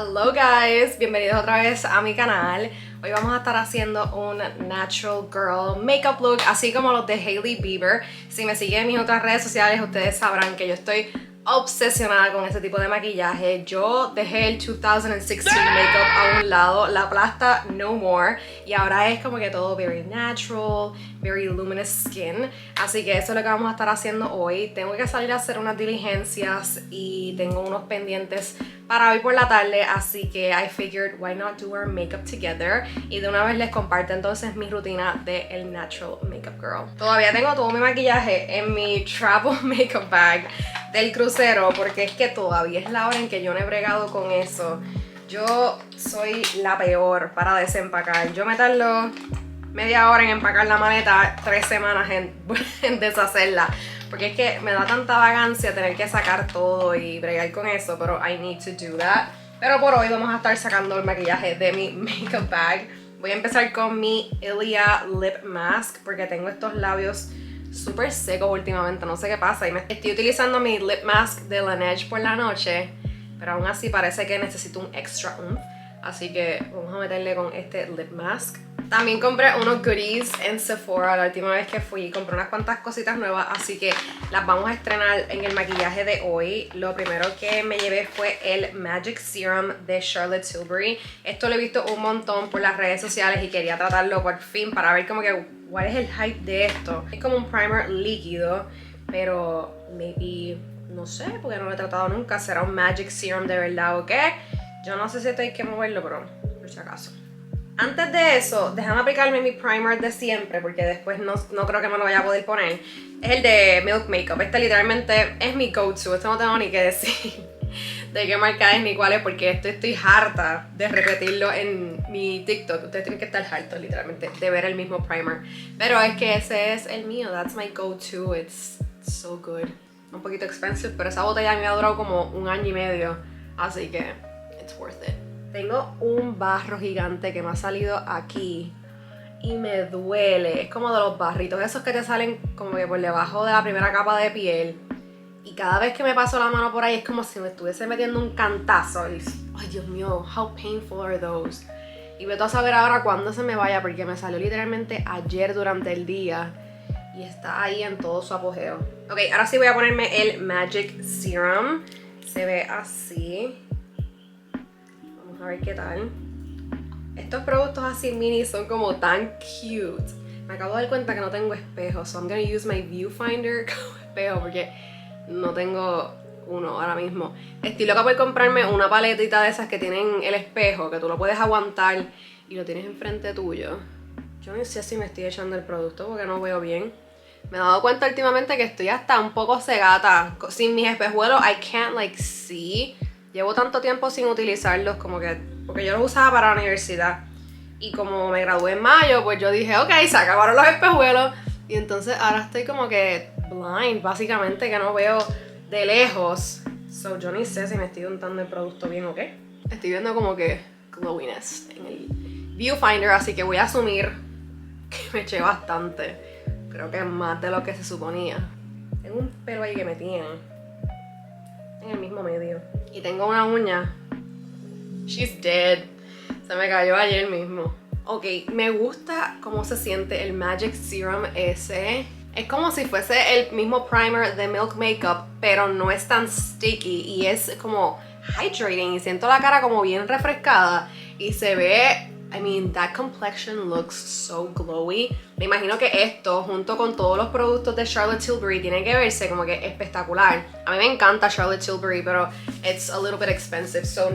Hello guys, bienvenidos otra vez a mi canal. Hoy vamos a estar haciendo un natural girl makeup look, así como los de Hailey Bieber. Si me siguen en mis otras redes sociales, ustedes sabrán que yo estoy obsesionada con ese tipo de maquillaje. Yo dejé el 2016 makeup a un lado, la plasta no more, y ahora es como que todo very natural, very luminous skin. Así que eso es lo que vamos a estar haciendo hoy. Tengo que salir a hacer unas diligencias y tengo unos pendientes para hoy por la tarde, así que I figured why not do our makeup together, y de una vez les comparto entonces mi rutina de el natural makeup girl. Todavía tengo todo mi maquillaje en mi travel makeup bag del crucero porque es que todavía es la hora en que yo no he bregado con eso. Yo soy la peor para desempacar. Yo me tardo media hora en empacar la maleta, 3 semanas en deshacerla. Porque es que me da tanta vagancia tener que sacar todo y bregar con eso, pero I need to do that. Pero por hoy vamos a estar sacando el maquillaje de mi makeup bag. Voy a empezar con mi Ilia Lip Mask porque tengo estos labios súper secos últimamente, no sé qué pasa. Y estoy utilizando mi Lip Mask de Laneige por la noche, pero aún así parece que necesito un extra oomph. Así que vamos a meterle con este Lip Mask. También compré unos goodies en Sephora la última vez que fui. Compré unas cuantas cositas nuevas, así que las vamos a estrenar en el maquillaje de hoy. Lo primero que me llevé fue el Magic Serum de Charlotte Tilbury. Esto lo he visto un montón por las redes sociales y quería tratarlo por fin para ver como que cuál es el hype de esto. Es como un primer líquido, pero maybe, no sé, porque no lo he tratado nunca. ¿Será un Magic Serum de verdad o qué? Yo no sé si esto hay que moverlo, pero por si acaso. Antes de eso, déjame aplicarme mi primer de siempre porque después no creo que me lo vaya a poder poner. Es el de Milk Makeup. Este literalmente es mi go-to. Esto no tengo ni que decir de qué marca es ni cuál es porque estoy harta de repetirlo en mi TikTok. Ustedes tienen que estar hartos literalmente de ver el mismo primer. Pero es que ese es el mío. That's my go-to. It's so good. Un poquito expensive, pero esa botella me ha durado como 1 año y medio. Así que it's worth it. Tengo un barro gigante que me ha salido aquí y me duele. Es como de los barritos esos que te salen como que por debajo de la primera capa de piel. Y cada vez que me paso la mano por ahí es como si me estuviese metiendo un cantazo. Y, ay, Dios mío, how painful are those. Y vete a saber ahora cuándo se me vaya porque me salió literalmente ayer durante el día. Y está ahí en todo su apogeo. Ok, ahora sí voy a ponerme el Magic Serum. Se ve así. A ver qué tal. Estos productos así mini son como tan cute. Me acabo de dar cuenta que no tengo espejo, so I'm gonna use my viewfinder como espejo porque no tengo uno ahora mismo. Estoy loca por comprarme una paletita de esas que tienen el espejo, que tú lo puedes aguantar y lo tienes enfrente tuyo. Yo no sé si me estoy echando el producto porque no veo bien. Me he dado cuenta últimamente que estoy hasta un poco cegata. Sin mis espejuelos I can't like see. Llevo tanto tiempo sin utilizarlos como que porque yo los usaba para la universidad y como me gradué en mayo, pues yo dije, ok, se acabaron los espejuelos y entonces ahora estoy como que blind, básicamente, que no veo de lejos. So yo ni sé si me estoy untando el producto bien o qué. Estoy viendo como que glowiness en el viewfinder, así que voy a asumir que me eché bastante. Creo que es más de lo que se suponía. Tengo un pelo ahí que me tiene en el mismo medio. Y tengo una uña. She's dead. Se me cayó ayer mismo. Ok, me gusta cómo se siente el Magic Serum ese. Es como si fuese el mismo primer de Milk Makeup, pero no es tan sticky y es como hydrating. Y siento la cara como bien refrescada y se ve, I mean, that complexion looks so glowy. Me imagino que esto, junto con todos los productos de Charlotte Tilbury, tiene que verse como que espectacular. A mí me encanta Charlotte Tilbury, pero it's a little bit expensive. So,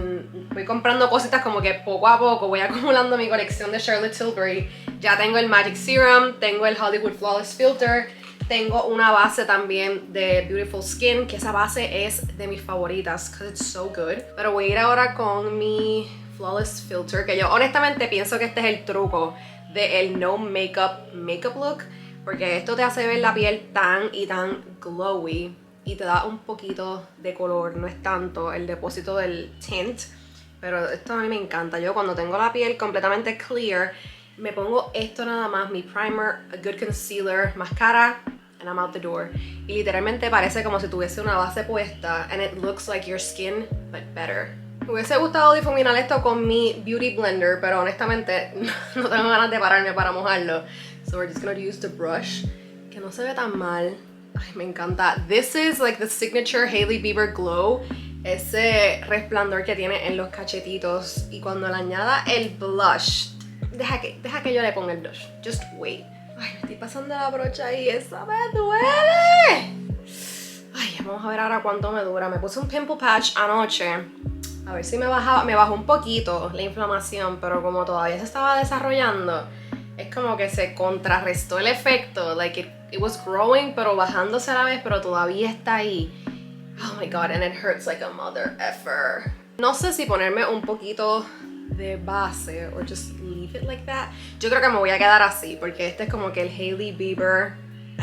voy comprando cositas como que poco a poco. Voy acumulando mi colección de Charlotte Tilbury. Ya tengo el Magic Serum, tengo el Hollywood Flawless Filter, tengo una base también de Beautiful Skin, que esa base es de mis favoritas, because it's so good. Pero voy a ir ahora con mi Flawless Filter, que yo honestamente pienso que este es el truco del no makeup look, porque esto te hace ver la piel tan y tan glowy y te da un poquito de color, no es tanto el depósito del tint, pero esto a mí me encanta. Yo cuando tengo la piel completamente clear me pongo esto nada más, mi primer, a good concealer, mascara, and I'm out the door. Y literalmente parece como si tuviese una base puesta and it looks like your skin but better. Me hubiese gustado difuminar esto con mi Beauty Blender, pero honestamente no tengo ganas de pararme para mojarlo. So we're just gonna use the brush, que no se ve tan mal. Ay, me encanta. This is like the signature Hailey Bieber glow. Ese resplandor que tiene en los cachetitos. Y cuando le añada el blush, deja que yo le ponga el blush. Just wait. Ay, me estoy pasando la brocha y esa me duele. Ay, vamos a ver ahora cuánto me dura. Me puse un pimple patch anoche. A ver si me bajó un poquito la inflamación, pero como todavía se estaba desarrollando, es como que se contrarrestó el efecto. Like it was growing, pero bajándose a la vez, pero todavía está ahí. Oh my god, and it hurts like a mother effer. No sé si ponerme un poquito de base or just leave it like that. Yo creo que me voy a quedar así, porque este es como que el Hailey Bieber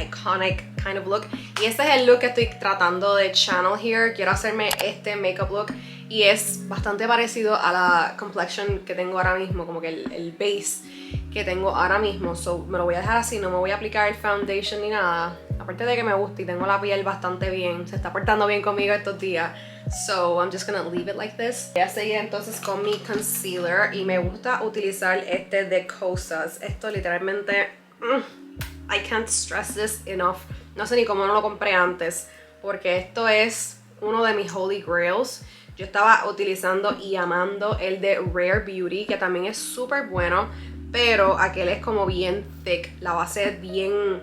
iconic kind of look. Y este es el look que estoy tratando de channel here. Quiero hacerme este makeup look y es bastante parecido a la complexion que tengo ahora mismo, como que el base que tengo ahora mismo. So me lo voy a dejar así, no me voy a aplicar el foundation ni nada. Aparte de que me gusta y tengo la piel bastante bien, se está portando bien conmigo estos días. So I'm just gonna leave it like this. Voy a seguir entonces con mi concealer y me gusta utilizar este de Besosss. Esto literalmente, I can't stress this enough. No sé ni cómo no lo compré antes, porque esto es uno de mis holy grails. Yo estaba utilizando y amando el de Rare Beauty, que también es súper bueno, pero aquel es como bien thick. La base es bien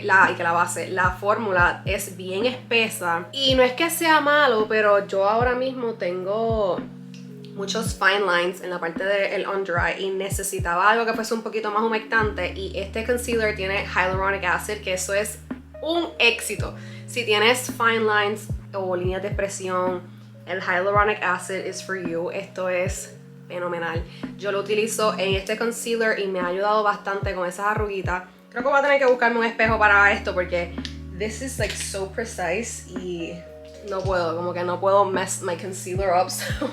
la fórmula es bien espesa. Y no es que sea malo, pero yo ahora mismo tengo muchos fine lines en la parte del under eye y necesitaba algo que fuese un poquito más humectante, y este concealer tiene hyaluronic acid, que eso es un éxito. Si tienes fine lines o líneas de expresión, el hyaluronic acid is for you. Esto es fenomenal. Yo lo utilizo en este concealer y me ha ayudado bastante con esas arruguitas. Creo que voy a tener que buscarme un espejo para esto, porque this is like so precise y no puedo, como que no puedo mess my concealer up. So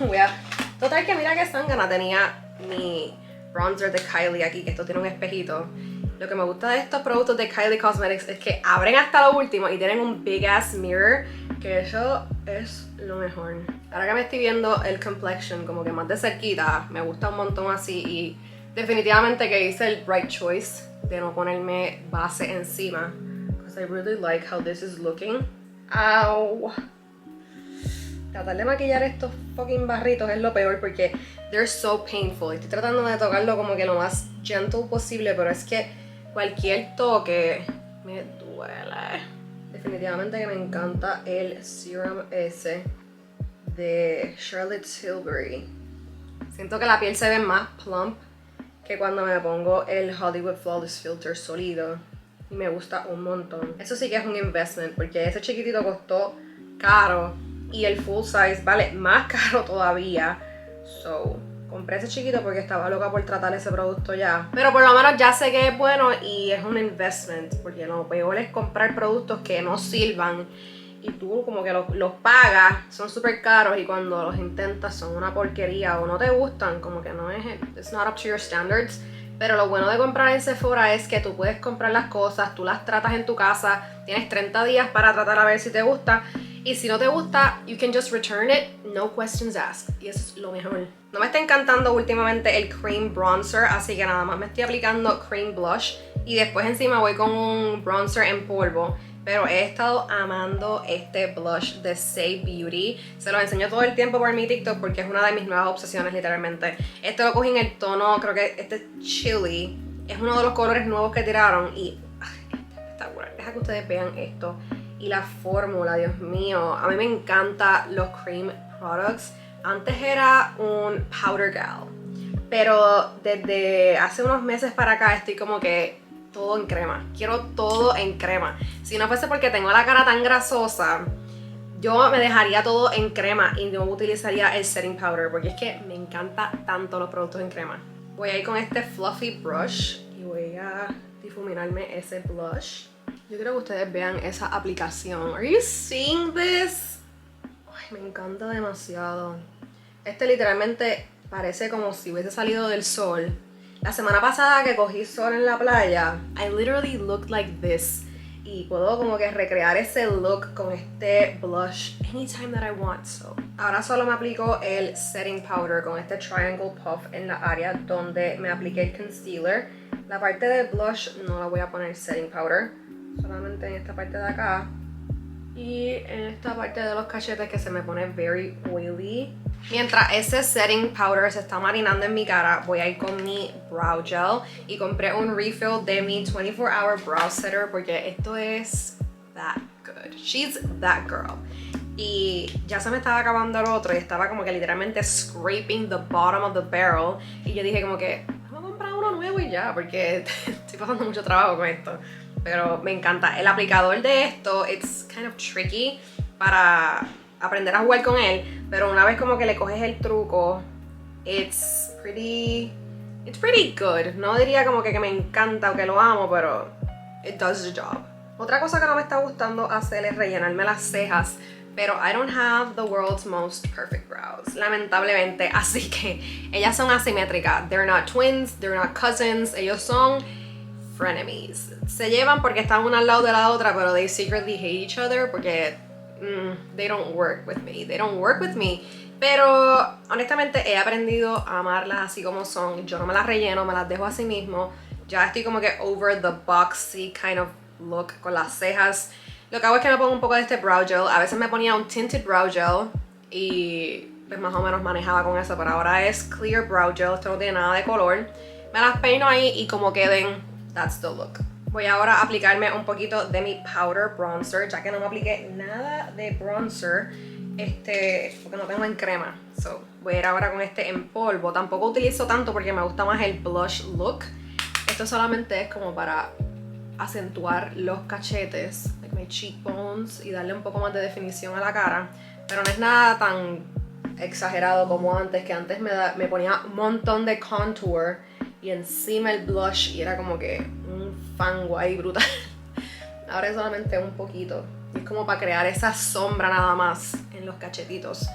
total que mira que sangana, tenía mi bronzer de Kylie aquí, que esto tiene un espejito. Lo que me gusta de estos productos de Kylie Cosmetics es que abren hasta lo último y tienen un big ass mirror, que eso es lo mejor. Ahora que me estoy viendo el complexion como que más de cerquita, me gusta un montón así, y definitivamente que hice el right choice de no ponerme base encima, because I really like how this is looking. Ow. Tratar de maquillar estos fucking barritos es lo peor, porque they're so painful. Estoy tratando de tocarlo como que lo más gentle posible, pero es que cualquier toque me duele. Definitivamente que me encanta el serum ese de Charlotte Tilbury. Siento que la piel se ve más plump que cuando me pongo el Hollywood Flawless Filter sólido, y me gusta un montón. Eso sí que es un investment, porque ese chiquitito costó caro y el full size vale más caro todavía. So compré ese chiquito porque estaba loca por tratar ese producto ya, pero por lo menos ya sé que es bueno y es un investment, porque lo peor es comprar productos que no sirvan y tú como que los pagas, son súper caros, y cuando los intentas son una porquería o no te gustan, como que no es, it's not up to your standards. Pero lo bueno de comprar en Sephora es que tú puedes comprar las cosas, tú las tratas en tu casa, tienes 30 días para tratar a ver si te gusta, y si no te gusta, you can just return it, no questions asked, y eso es lo mejor. No me está encantando últimamente el cream bronzer, así que nada más me estoy aplicando cream blush y después encima voy con un bronzer en polvo. Pero he estado amando este blush de Say Beauty. Se lo enseño todo el tiempo por mi TikTok porque es una de mis nuevas obsesiones, literalmente. Este lo cogí en el tono, creo que este chili. Es uno de los colores nuevos que tiraron y está espectacular. Deja que ustedes vean esto. Y la fórmula, Dios mío. A mí me encantan los cream products. Antes era un powder gal, pero desde hace unos meses para acá estoy como que todo en crema. Quiero todo en crema. Si no fuese porque tengo la cara tan grasosa, yo me dejaría todo en crema y no utilizaría el setting powder, porque es que me encanta tanto los productos en crema. Voy a ir con este fluffy brush y voy a difuminarme ese blush. Yo quiero que ustedes vean esa aplicación. Are you seeing this? Ay, me encanta demasiado. Este literalmente parece como si hubiese salido del sol. La semana pasada que cogí sol en la playa, I literally looked like this. y puedo como que recrear ese look con este blush anytime that I want. So, ahora solo me aplico el setting powder con este triangle puff en la área donde me apliqué el concealer. La parte del blush no la voy a poner setting powder, solamente en esta parte de acá y en esta parte de los cachetes que se me pone very oily. Mientras ese setting powder se está marinando en mi cara, voy a ir con mi brow gel y compré un refill de mi 24-hour brow setter porque esto es that good. She's that girl. Y ya se me estaba acabando el otro y estaba como que literalmente scraping the bottom of the barrel y yo dije como que vamos a comprar uno nuevo y ya, porque estoy pasando mucho trabajo con esto. Pero me encanta. El aplicador de esto, it's kind of tricky para aprender a jugar con él, pero una vez como que le coges el truco, it's pretty good. No diría como que me encanta o que lo amo, pero it does the job. Otra cosa que no me está gustando hacer es rellenarme las cejas, pero I don't have the world's most perfect brows, lamentablemente, así que ellas son asimétricas. They're not twins, they're not cousins, ellos son frenemies. Se llevan porque están una al lado de la otra, pero they secretly hate each other porque they don't work with me. They don't work with me. Pero honestamente he aprendido a amarlas así como son. Yo no me las relleno, me las dejo así mismo. Ya estoy como que over the boxy kind of look con las cejas. Lo que hago es que me pongo un poco de este brow gel. A veces me ponía un tinted brow gel y pues más o menos manejaba con eso, pero ahora es clear brow gel. Esto no tiene nada de color. Me las peino ahí y como queden, that's the look. Voy ahora a aplicarme un poquito de mi powder bronzer, ya que no me apliqué nada de bronzer, porque no tengo en crema. So, voy a ir ahora con este en polvo. Tampoco utilizo tanto porque me gusta más el blush look. Esto solamente es como para acentuar los cachetes, like my cheekbones, y darle un poco más de definición a la cara. Pero no es nada tan exagerado como antes, que antes me ponía un montón de contour y encima el blush y era como que un fango ahí brutal. Ahora es solamente un poquito. Es como para crear esa sombra nada más en los cachetitos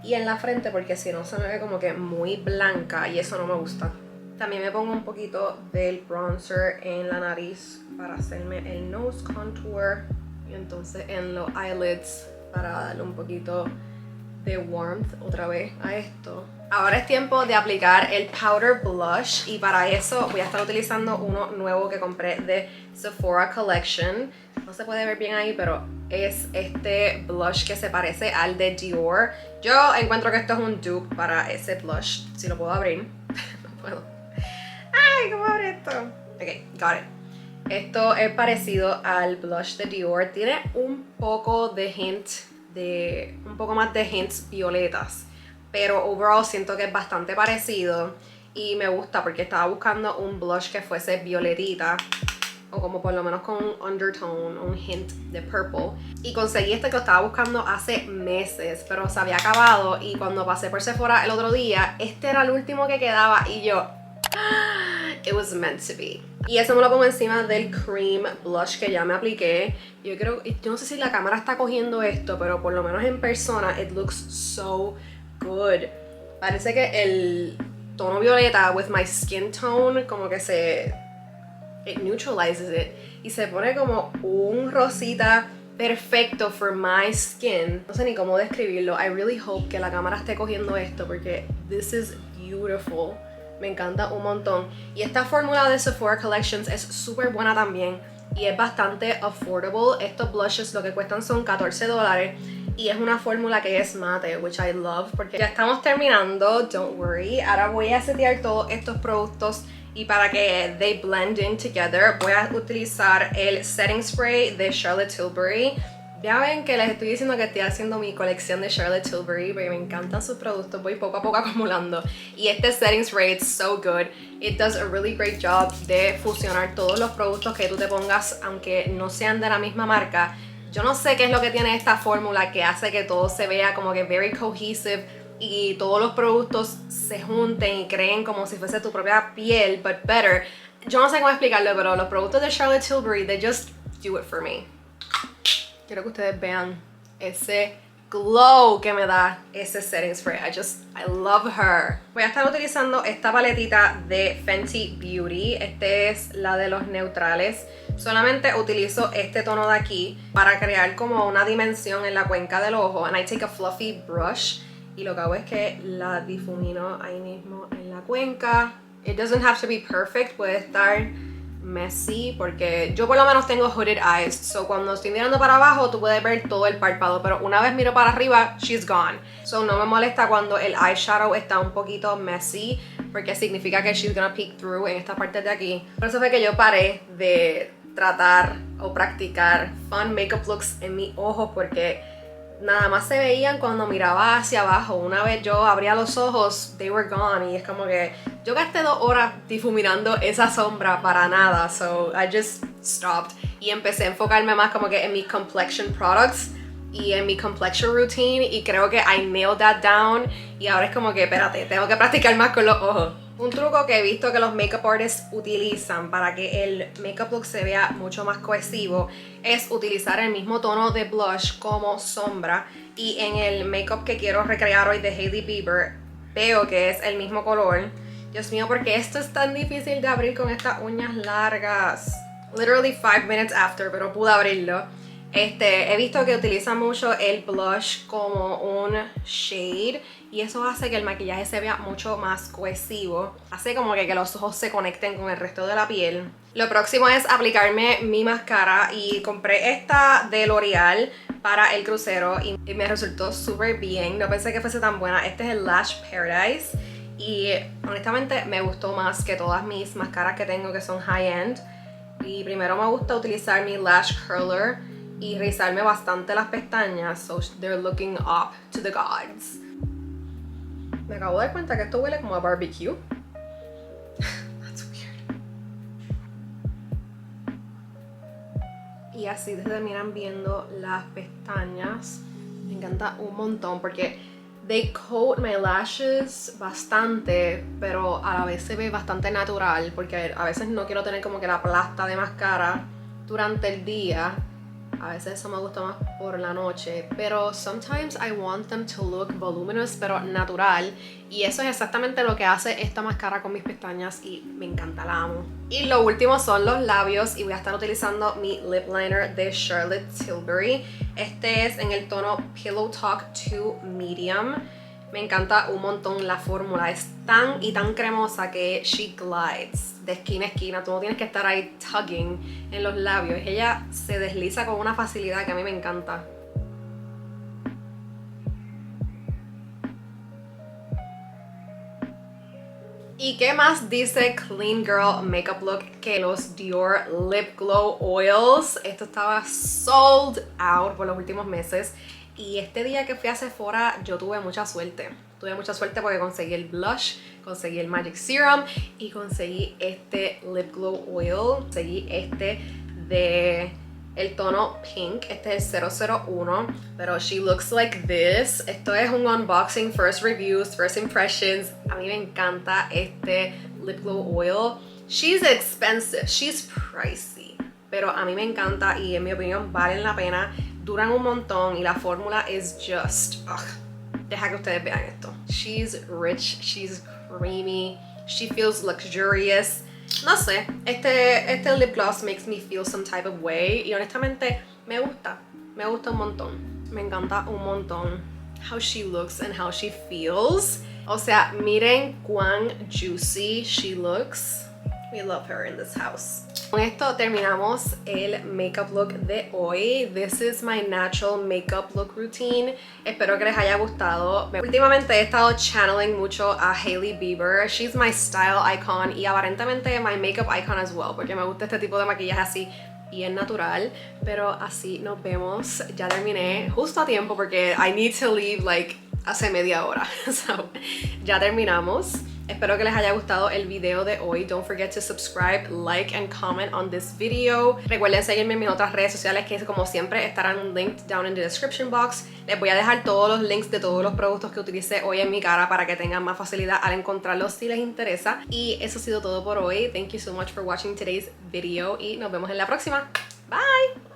y en la frente, porque si no se me ve como que muy blanca y eso no me gusta. También me pongo un poquito del bronzer en la nariz para hacerme el nose contour y entonces en los eyelids para darle un poquito de warmth otra vez a esto. Ahora es tiempo de aplicar el powder blush y para eso voy a estar utilizando uno nuevo que compré de Sephora Collection. No se puede ver bien ahí, pero es este blush que se parece al de Dior. Yo encuentro que esto es un dupe para ese blush. Si lo puedo abrir. No puedo. ¡Ay! ¿Cómo abre esto? Ok, got it. Esto es parecido al blush de Dior. Tiene un poco más de hints violetas, pero overall siento que es bastante parecido y me gusta porque estaba buscando un blush que fuese violetita o como por lo menos con un undertone, un hint de purple, y conseguí este que lo estaba buscando hace meses, pero se había acabado y cuando pasé por Sephora el otro día, este era el último que quedaba y yo, it was meant to be. Y eso me lo pongo encima del cream blush que ya me apliqué. Yo no sé si la cámara está cogiendo esto, pero por lo menos en persona it looks so good. Parece que el tono violeta with my skin tone como que it neutralizes it y se pone como un rosita perfecto for my skin. No sé ni cómo describirlo. I really hope que la cámara esté cogiendo esto porque this is beautiful. Me encanta un montón. Y esta fórmula de Sephora Collections es súper buena también y es bastante affordable. Estos blushes lo que cuestan son $14 y es una fórmula que es mate, which I love, porque ya estamos terminando, don't worry. Ahora voy a setear todos estos productos y para que they blend in together voy a utilizar el setting spray de Charlotte Tilbury. Ya ven que les estoy diciendo que estoy haciendo mi colección de Charlotte Tilbury porque me encantan sus productos, voy poco a poco acumulando. Y este setting spray, it's so good. It does a really great job de fusionar todos los productos que tú te pongas, aunque no sean de la misma marca. Yo no sé qué es lo que tiene esta fórmula que hace que todo se vea como que very cohesive y todos los productos se junten y creen como si fuese tu propia piel, but better. Yo no sé cómo explicarlo, pero los productos de Charlotte Tilbury, they just do it for me. Quiero que ustedes vean ese glow que me da ese setting spray. I love her. Voy a estar utilizando esta paletita de Fenty Beauty. Este es la de los neutrales. Solamente utilizo este tono de aquí para crear como una dimensión en la cuenca del ojo. And I take a fluffy brush y lo que hago es que la difumino ahí mismo en la cuenca. It doesn't have to be perfect, puede estar messy porque yo por lo menos tengo hooded eyes, so cuando estoy mirando para abajo tú puedes ver todo el párpado, pero una vez miro para arriba, she's gone. So no me molesta cuando el eyeshadow está un poquito messy porque significa que she's gonna peek through en esta parte de aquí. Por eso fue que yo paré de tratar o practicar fun makeup looks en mi ojo porque nada más se veían cuando miraba hacia abajo. Una vez yo abría los ojos, they were gone. Y es como que yo gasté 2 horas difuminando esa sombra para nada. So I just stopped. Y empecé a enfocarme más como que en mis complexion products y en mi complexion routine. Y creo que I nailed that down. Y ahora es como que, espérate, tengo que practicar más con los ojos. Un truco que he visto que los makeup artists utilizan para que el makeup look se vea mucho más cohesivo es utilizar el mismo tono de blush como sombra, y en el makeup que quiero recrear hoy de Hailey Bieber veo que es el mismo color. Dios mío, porque esto es tan difícil de abrir con estas uñas largas. Literally 5 minutes after, pero pude abrirlo. He visto que utilizan mucho el blush como un shade y eso hace que el maquillaje se vea mucho más cohesivo. Hace como que los ojos se conecten con el resto de la piel. Lo próximo es aplicarme mi máscara y compré esta de L'Oreal para el crucero y me resultó súper bien. No pensé que fuese tan buena. Este es el Lash Paradise y honestamente me gustó más que todas mis máscaras que tengo que son high-end. Y primero me gusta utilizar mi Lash Curler y rizarme bastante las pestañas, so they're looking up to the gods. Me acabo de dar cuenta que esto huele como a barbecue. That's weird. Y así se terminan viendo las pestañas. Me encanta un montón porque they coat my lashes bastante, pero a la vez se ve bastante natural porque a veces no quiero tener como que la plasta de máscara durante el día. A veces eso me gusta más por la noche, pero sometimes I want them to look voluminous pero natural, y eso es exactamente lo que hace esta máscara con mis pestañas y me encanta, la amo. Y lo último son los labios y voy a estar utilizando mi lip liner de Charlotte Tilbury. Este es en el tono Pillow Talk 2 Medium. Me encanta un montón la fórmula, es tan y tan cremosa que she glides de esquina a esquina. Tú no tienes que estar ahí tugging en los labios. Ella se desliza con una facilidad que a mí me encanta. ¿Y qué más dice Clean Girl Makeup Look que los Dior Lip Glow Oils? Esto estaba sold out por los últimos meses. Y este día que fui a Sephora yo tuve mucha suerte. Tuve mucha suerte porque conseguí el blush, conseguí el Magic Serum y conseguí este Lip Glow Oil. Conseguí este de el tono pink, este es el 001, pero she looks like this. Esto es un unboxing, first reviews, first impressions. A mí me encanta este Lip Glow Oil. She's expensive, she's pricey, pero a mí me encanta y en mi opinión valen la pena. Duran un montón y la fórmula is just... deja que ustedes vean esto. She's rich, she's creamy, she feels luxurious. No sé, este lip gloss makes me feel some type of way y honestamente me gusta un montón. Me encanta un montón how she looks and how she feels. O sea, miren cuán juicy she looks. We love her in this house. Con esto terminamos el makeup look de hoy. This is my natural makeup look routine. Espero que les haya gustado. Últimamente he estado channeling mucho a Hailey Bieber. She's my style icon y aparentemente my makeup icon as well, porque me gusta este tipo de maquillaje así bien natural. Pero así nos vemos. Ya terminé justo a tiempo porque I need to leave like hace media hora. So, ya terminamos. Espero que les haya gustado el video de hoy. Don't forget to subscribe, like, and comment on this video. Recuerden seguirme en mis otras redes sociales que como siempre estarán linked down in the description box. Les voy a dejar todos los links de todos los productos que utilicé hoy en mi cara para que tengan más facilidad al encontrarlos si les interesa. Y eso ha sido todo por hoy. Thank you so much for watching today's video y nos vemos en la próxima. Bye!